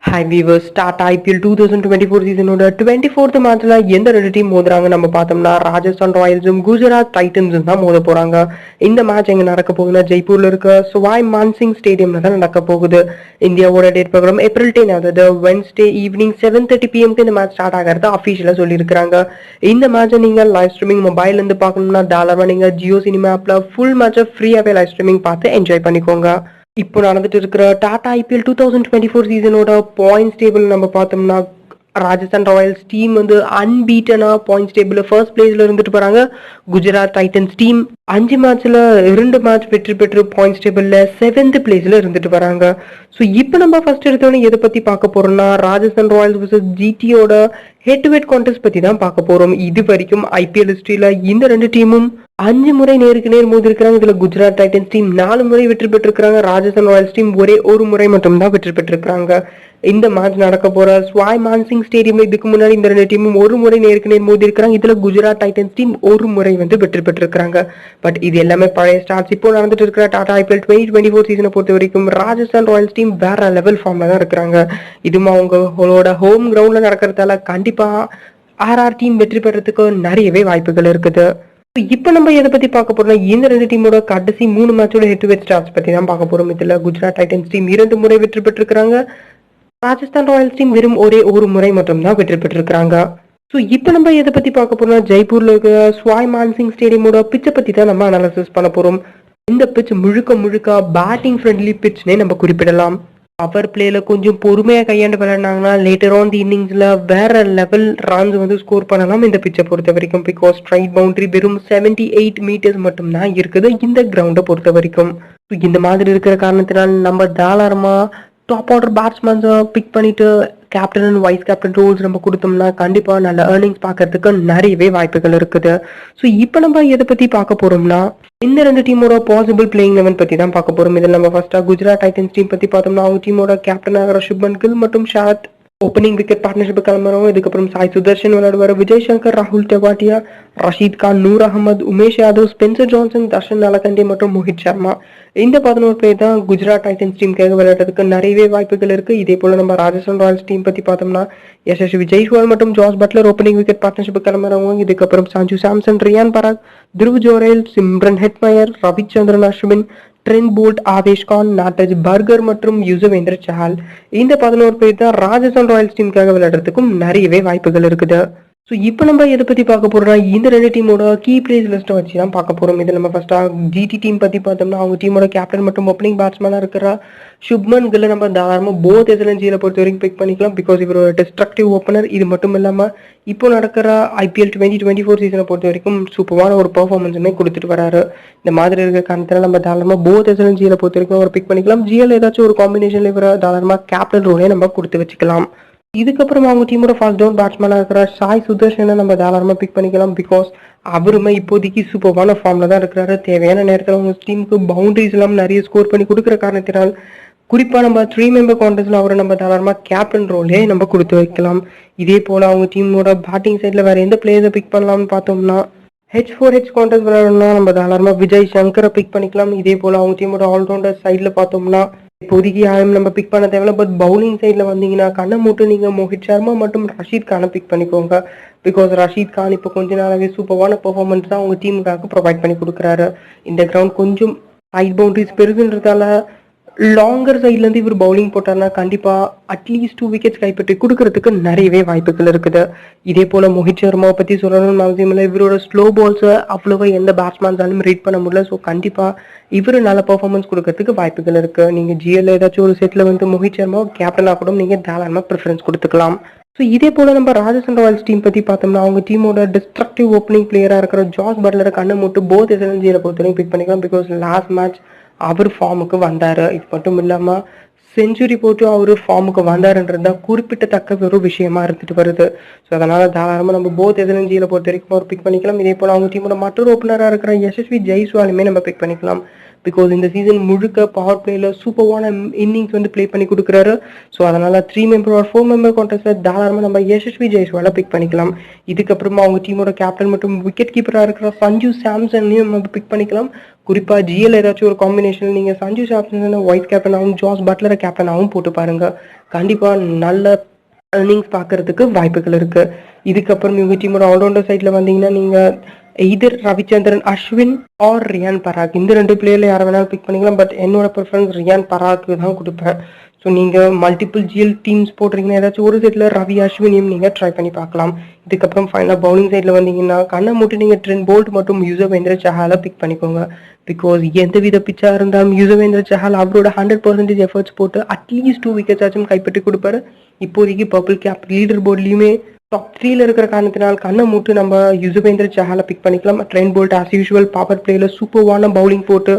High viewers start IPL 2024 சீசனோட 24th மேட்ச்ல எந்த ரெண்டு டீம் மோதுறாங்க நம்ம பார்த்தோம்னா ராஜஸ்தான் ராயல்ஸும் குஜராத் டைட்டன்ஸும் தான் மோத போறாங்க. இந்த மேட்ச் எங்க நடக்க போகுதுன்னா ஜெய்ப்பூர்ல இருக்க சவாய் மான்சிங் ஸ்டேடியம்ல தான் நடக்க போகுது. இந்தியாவோட டேட் ப்ரோக்ராம் ஏப்ரல் 10 அதாவது வென்ஸ்டே ஈவினிங் 7:30 PM இந்த மேட்ச் ஸ்டார்ட் ஆகிறது அஃபிஷியலா சொல்லியிருக்காங்க. இந்த மேட்சை நீங்க லைவ் ஸ்ட்ரீமிங் மொபைல் இருந்து பார்க்கணும்னா தாராளமா நீங்க ஜியோ சினிமா ஆப்ல ஃபுல் மேட்சை ஃப்ரீயாவே லைவ் ஸ்ட்ரீமிங் பார்த்து என்ஜாய் பண்ணிக்கோங்க. இப்போ நடந்துட்டு இருக்கிற டாடா ஐபிஎல் 2024 சீசனோட பாயிண்ட்ஸ் டேபிள் நம்ம பார்த்தோம்னா ராஜஸ்தான் ராயல்ஸ் டீம் வந்து அன்பீட்டனா பாயிண்ட்ஸ் டேபிள் ஃபர்ஸ்ட் பிளேஸ்ல இருந்துட்டு போறாங்க. குஜராத் டைட்டன்ஸ் டீம் 5 மேட்ச்ல 2 மேட்ச் வெற்றி பெற்று பாயிண்ட்ஸ் டேபிள்ல 7th பிளேஸ்ல இருந்துட்டு வராங்க. ஸோ இப்போ நம்ம ஃபர்ஸ்ட் எடுத்தோன்னே எதை பத்தி பார்க்க போறோம்னா ராஜஸ்தான் ராயல்ஸ் வர்சஸ் ஜிடியோட ஹெட் டு ஹெட் கான்டெஸ்ட் பத்தி தான் பார்க்க போறோம். இது வரைக்கும் ஐபிஎல் ஹிஸ்டரியில இந்த ரெண்டு டீமும் 5 முறை நேருக்கு நேர் மோதி இருக்கிறாங்க. இதுல குஜராத் டைட்டன்ஸ் டீம் 4 முறை வெற்றி பெற்றிருக்காங்க. ராஜஸ்தான் ராயல்ஸ் டீம் ஒரே ஒரு முறை மட்டும் தான் வெற்றி பெற்றிருக்காங்க. இந்த மேட்ச் நடக்க போற ஸ்வாய் மான்சிங் ஸ்டேடியம்ல இதுக்கு முன்னாடி இந்த ரெண்டு டீமும் ஒரு முறை நேருக்கு நேர் மோதி இருக்கிறாங்க. இதுல குஜராத் டைட்டன்ஸ் டீம் ஒரு முறை வந்து வெற்றி பெற்றிருக்காங்க. பட் இது எல்லாமே பழைய ஸ்டார்ட்ஸ். இப்போ நடந்துட்டு இருக்கிற டாடா ஐபிஎல் 2024 சீசனை பொறுத்த வரைக்கும் ராஜஸ்தான் ராயல்ஸ் டீம் வேற லெவல் ஃபார்ம்ல தான் இருக்கிறாங்க. இதுவும் அவங்களோட ஹோம் கிரவுண்ட்ல நடக்கிறதால கண்டிப்பா ஆர்ஆர் டீம் வெற்றி பெறதுக்கு நிறையவே வாய்ப்புகள் இருக்குது. இப்ப நம்ம எதை பத்தி பார்க்க போறோம், இந்த ரெண்டு டீமோட கடைசி 3 மேட்சோட ஹெட் டு ஹெட் ஸ்டார்ட்ஸ் பத்தி தான் பார்க்க போறோம். இதுல குஜராத் டைட்டன்ஸ் டீம் 2 முறை வெற்றி பெற்றிருக்காங்க. ராஜஸ்தான் ராயல்ஸ் டீம் வெறும் ஒரே ஒரு முறை மட்டும் தான் வெற்றி பெற்றிருக்காங்க. ஸோ இப்போ நம்ம எதை பத்தி பார்க்க போறோம், ஜெய்ப்பூர்ல இருக்கிற ஸ்வாய் மான்சிங் ஸ்டேடியமோட பிச்சை பத்தி தான் நம்ம அனாலிசிஸ் பண்ண போறோம். இந்த பிச் முழுக்க முழுக்க பேட்டிங் ஃப்ரெண்ட்லி பிச்னே நம்ம குறிப்பிடலாம். பவர் பிளேல கொஞ்சம் பொறுமையா கையாண்டு விளையாடினாங்கன்னா லேட்டர் ஆன் தி இன்னிங்ஸ்ல வேற லெவல் ரன்ஸ் வந்து ஸ்கோர் பண்ணலாம் இந்த பிச்சை பொறுத்த வரைக்கும். பிகாஸ் ஸ்ட்ரைட் பவுண்டரி வெறும் 78 மீட்டர்ஸ் மட்டும் தான் இருக்குது இந்த கிரவுண்டை பொறுத்த வரைக்கும். இந்த மாதிரி இருக்கிற காரணத்தினால் நம்ம தாராளமா டாப் ஆர்டர் பேட்ஸ்மேன்ஸை பிக் பண்ணிட்டு captain and vice captain roles நம்ம கொடுத்தோம்னா கண்டிப்பா நல்ல ஏர்னிங்ஸ் பார்க்கறதுக்கு நிறையவே வாய்ப்புகள் இருக்குது. ஸோ இப்போ நம்ம எதை பத்தி பார்க்க போறோம்னா இந்த ரெண்டு டீமோட பாசிபிள் பிளேயிங் 11 பத்தி தான் பார்க்க போறோம். இதில் நம்ம ஃபர்ஸ்டா குஜராத் டைட்டன்ஸ் டீம் பத்தி பார்த்தோம்னா அவங்க டீமோட கேப்டன் ஆகிற சுப்மன் கில் மற்றும் ஷாத் ஓப்பனிங் விக்கெட் பார்ட்னர்ஷிப் கிளம்புறோம். இதுக்கப்புறம் சாய் சுதர்ஷன் விளையாடுவார். விஜய் சங்கர், ராகுல் தெவாட்டியா, ரஷீத் கான், நூர் அகமது, உமேஷ் யாதவ், ஸ்பென்சர் ஜான்சன், தர்ஷன் நலகண்டே மற்றும் மோஹித் சர்மா. இந்த 11 பேர் தான் குஜராத் டைட்டன்ஸ் டீமுக்காக விளையாடுறதுக்கு நிறையவே வாய்ப்புகள் இருக்கு. இதே போல நம்ம ராஜஸ்தான் ராயல்ஸ் டீம் பத்தி பார்த்தோம்னா யசஸ்வி ஜெய்ஸ்வால் மற்றும் Jos Buttler opening wicket partnership கிளம்புறவங்க. இதுக்கப்புறம் Sanju Samson, Riyan Parag, Dhruv Jurel, Shimron Hetmyer, Ravichandran Ashwin, Trent Boult, Avesh Khan, Nandre Burger மற்றும் யுசவேந்திர சஹால். இந்த 11 பேர் தான் ராஜஸ்தான் ராயல்ஸ் டீமுக்காக விளையாடுறதுக்கும் நிறையவே வாய்ப்புகள் இருக்குது. ஸோ இப்போ நம்ம எதை பத்தி பார்க்க போறோம்னா இந்த ரெண்டு டீமோட கீ பிளேஸ் லிஸ்ட்டை வச்சு தான் பார்க்க போறோம். இதில் நம்ம ஃபர்ஸ்டா ஜிடி டீம் பத்தி பார்த்தோம்னா அவங்க டீமோட கேப்டன் மற்றும் ஓப்பனிங் பேட்ஸ்மேனாக இருக்கிற சுப்மன் கில்லை நம்ம தாராளமாக போத் எஸ்எல்என்ஜியில பொறுத்த வரைக்கும் பிக் பண்ணிக்கலாம். பிகாஸ் இவர் ஒரு டிஸ்ட்ரக்டிவ் ஓப்பனர். இது மட்டும் இல்லாமல் இப்போ நடக்கிற ஐபிஎல் 2024 சீசனை பொறுத்த வரைக்கும் சூப்பரான ஒரு பெர்ஃபார்மன்ஸுமே கொடுத்துட்டு வராரு. இந்த மாதிரி இருக்கிற காரணத்தில் நம்ம தாராளமாக போத் எஸ்எல்என்ஜியில பொறுத்த வரைக்கும் அவர் பிக் பண்ணிக்கலாம். ஜிஎல் ஏதாச்சும் ஒரு காம்பினேஷன்ல இவரை தாராளமாக கேப்டன் ரோலே நம்ம கொடுத்து வச்சுக்கலாம். இதுக்கப்புறம் அவங்க டீமோட ஃபர்ஸ்ட் டவுன் பேட்ஸ்மேனாக இருக்கிற சாய் சுதர்ஷனை நம்ம தாராளமாக பிக் பண்ணிக்கலாம். பிகாஸ் அவருமே இப்போதைக்கு சூப்பரான ஃபார்ம்ல தான் இருக்கிறாரு. தேவையான நேரத்தில் அவங்க டீமுக்கு பவுண்டரிஸ் எல்லாம் நிறைய ஸ்கோர் பண்ணி கொடுக்குற காரணத்தினால் குறிப்பாக நம்ம 3 மெம்பர் கான்டெஸ்ட்ல அவரை நம்ம தாராளமாக கேப்டன் ரோலே நம்ம கொடுத்து வைக்கலாம். இதே போல அவங்க டீமோட பேட்டிங் சைட்ல வேற எந்த பிளேயரை பிக் பண்ணலாம்னு பார்த்தோம்னா H4H கான்டெஸ்ட் விளையாடணும்னா நம்ம தாராளமாக விஜய் சங்கரை பிக் பண்ணிக்கலாம். இதே போல அவங்க டீமோட ஆல்ரவுண்டர் சைட்ல பார்த்தோம்னா இப்போதைக்கு யாரும் நம்ம பிக் பண்ண தேவையில்ல. பட் பவுலிங் சைட்ல வந்தீங்கன்னா கண்ணை மூட்டு நீங்க மோஹித் சர்மா மற்றும் ரஷீத் கானை பிக் பண்ணிக்கோங்க. பிகாஸ் ரஷீத் கான் இப்போ கொஞ்ச நாளாவே சூப்பரான பெர்ஃபார்மன்ஸ் தான் அவங்க டீமுக்காக ப்ரொவைட் பண்ணி கொடுக்குறாரு. இந்த கிரவுண்ட் கொஞ்சம் ஹைட் பவுண்டரிஸ் பெருசுன்றதால லாங்கர் சைட்ல இருந்து இவர் பவுலிங் போட்டார்னா கண்டிப்பா அட்லீஸ்ட் 2 விக்கெட்ஸ் கைப்பற்றி கொடுக்கறதுக்கு நிறையவே வாய்ப்புகள் இருக்குது. இதே போல மோஹித் சர்மாவை பத்தி சொல்லணும்னு அவசியம் இல்லை. இவரோட ஸ்லோ பால்ஸை அவ்வளவா எந்த பேட்ஸ்மேன்ஸாலும் ரீட் பண்ண முடியல. ஸோ கண்டிப்பா இவரு நல்ல பெர்ஃபார்மன்ஸ் கொடுக்கறதுக்கு வாய்ப்புகள் இருக்கு. நீங்க ஜிஎல் ஏதாச்சும் ஒரு செட்ல வந்து மோஹித் சர்மா கேப்டனா கூட நீங்க தாராளமா ப்ரிஃபரன்ஸ் கொடுத்துக்கலாம். ஸோ இதே போல நம்ம ராஜஸ்தான் ராயல்ஸ் டீம் பத்தி பார்த்தோம்னா அவங்க டீமோட டிஸ்ட்ரக்டிவ் ஓப்பனிங் பிளேயரா இருக்கிற ஜாஸ் பட்லரை கண்ணை மூட்டு போத் எஸ்எல்என்ஜியில பொறுத்தவரைக்கும் பிக் பண்ணிக்கலாம். பிகாஸ் லாஸ்ட் மேட்ச் அவர் ஃபார்முக்கு வந்தாரு. இது மட்டும் இல்லாம செஞ்சுரி போட்டு அவரு ஃபார்முக்கு வந்தாருன்றது குறிப்பிட்டத்தக்க ஒரு விஷயமா இருந்துட்டு வருது. ஸோ அதனால தாராளமாக நம்ம போத் எஸ்எல்என்ஜியில பொறுத்த வரைக்கும் அவர் பிக் பண்ணிக்கலாம். இதே போல அவங்க டீமோட மற்றொரு ஓப்பனராக இருக்கிற யசஸ்வி ஜெய்ஸ்வாலுமே நம்ம பிக் பண்ணிக்கலாம். பிகாஸ் இந்த சீசன் முழுக்க பவர் பிளேல சூப்பர்வான இன்னிங்ஸ் வந்து ப்ளே பண்ணி கொடுக்குறாரு. ஸோ அதனால 3 மெம்பர் ஒரு 4 மெம்பர் கான்டெஸ்ட்ல தாராளமாக நம்ம யசஸ்வி ஜெய்ஸ்வாலை பிக் பண்ணிக்கலாம். இதுக்கப்புறமா அவங்க டீமோட கேப்டன் மற்றும் விக்கெட் கீப்பராக இருக்கிற சஞ்சு சாம்சனையும் நம்ம பிக் பண்ணிக்கலாம். குறிப்பா ஜிஎல் ஏதாச்சும் ஒரு காம்பினேஷன் நீங்க சஞ்சு சாம்சன் ஒயிட் கேப்டனாகவும் ஜாஸ் பட்லரை கேப்டனாகவும் போட்டு பாருங்க. கண்டிப்பா நல்ல இன்னிங்ஸ் பார்க்கறதுக்கு வாய்ப்புகள் இருக்கு. இதுக்கப்புறம் இவங்க டீமோட ஆல்ரவுண்டர் சைட்ல வந்தீங்கன்னா நீங்க எய்தர் ரவிச்சந்திரன் அஸ்வின் ஆர் ரியான் பராக் இந்த 2 பிளேயர்ல யாரை வேணாலும் பிக் பண்ணிக்கலாம். பட் என்னோட ப்ரிஃபரன்ஸ் ரியான் பராக்கு தான் கொடுப்பேன். ஸோ நீங்கள் மல்டிபிள் ஜிஎல் டீம்ஸ் போடுறீங்கன்னா ஏதாச்சும் ஒரு சைடில் ரவி அஸ்வினியும் நீங்கள் ட்ரை பண்ணி பார்க்கலாம். இதுக்கப்புறம் ஃபைனலாக பவுலிங் சைடில் வந்தீங்கன்னா கண்ணை மூட்டு நீங்கள் ட்ரெண்ட் போல்ட் மற்றும் யுசவேந்திர சஹாலை பிக் பண்ணிக்கோங்க. பிகாஸ் எந்த வித பிச்சாக இருந்தாலும் யுசவேந்திர சஹால் அவரோட 100% எஃபர்ட்ஸ் போட்டு அட்லீஸ்ட் 2 விக்கெட்ஸ் ஆச்சும் கைப்பற்றி கொடுப்பாரு. இப்போதைக்கு பர்பிள் கேப் லீடர் போர்ட்லையுமே டாப் 3ல இருக்கிற காரணத்தினால் கண்ணை மூட்டு நம்ம யுசவேந்திர சஹாலை பிக் பண்ணிக்கலாம். Trent Boult as usual power பிளேயில் சூப்பர்வான பவுலிங் போட்டு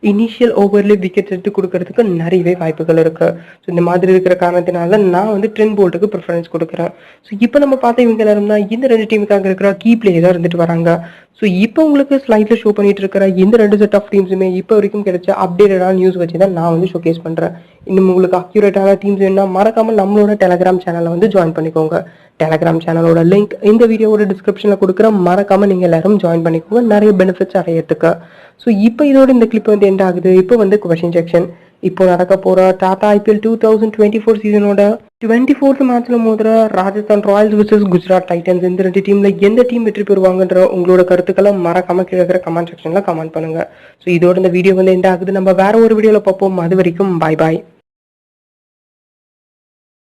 இனிஷியல் ஓவர்ல விக்கெட் எடுத்து கொடுக்கறதுக்கு நிறையவே வாய்ப்புகள் இருக்கு. ஸோ இந்த மாதிரி இருக்கிற காரணத்தினால நான் வந்து ட்ரெண்ட் போல்ட்டுக்கு ப்ரிஃபரன்ஸ் கொடுக்குறேன். ஸோ இப்போ நம்ம பார்த்த இவங்க எல்லாரும் தான் இந்த 2 டீமுக்காக இருக்கிற கீ பிளேயராக இருந்துட்டு வராங்க. ஸோ இப்போ உங்களுக்கு ஸ்லைட்ல ஷோ பண்ணிட்டு இருக்கிற இந்த 2 செட் ஆஃப் டீம்ஸுமே இப்போ வரைக்கும் கிடைச்ச அப்டேட்டடான நியூஸ் வச்சு தான் நான் வந்து ஷோகேஸ் பண்றேன். இன்னும் உங்களுக்கு அக்யூரேட்டான டீம்ஸ் வேணும்னா மறக்காம நம்மளோட டெலகிராம் சேனலை வந்து ஜாயின் பண்ணிக்கோங்க. டெலகிராம் சேனலோட லிங்க் இந்த வீடியோவோட டிஸ்கிரிப்ஷன்ல கொடுக்குற, மறக்காம நீங்க எல்லாரும் ஜாயின் பண்ணிக்கோங்க நிறைய பெனிஃபிட்ஸ் அடையிறதுக்கு. ஸோ இப்போ இதோட இந்த கிளிப் வந்து எண்ட் ஆகுது. இப்போ வந்து கொஸ்டின் செக்ஷன். இப்போ நடக்க போற டாடா ஐபிஎல் 2024 சீசனோட 24th மேட்ச்ல மோதுற Rajasthan Royals vs Gujarat Titans இந்த 2 டீம்ல எந்த டீம் வெற்றி பெறுவாங்கன்ற உங்களோட கருத்துக்களை மறக்காம கீழே இருக்கிற கமெண்ட் செக்ஷன்ல கமெண்ட் பண்ணுங்க. ஸோ இதோட இந்த வீடியோ வந்து எண்ட் ஆகுது. நம்ம வேற ஒரு வீடியோல பார்ப்போம். அது வரைக்கும் பாய் பாய்.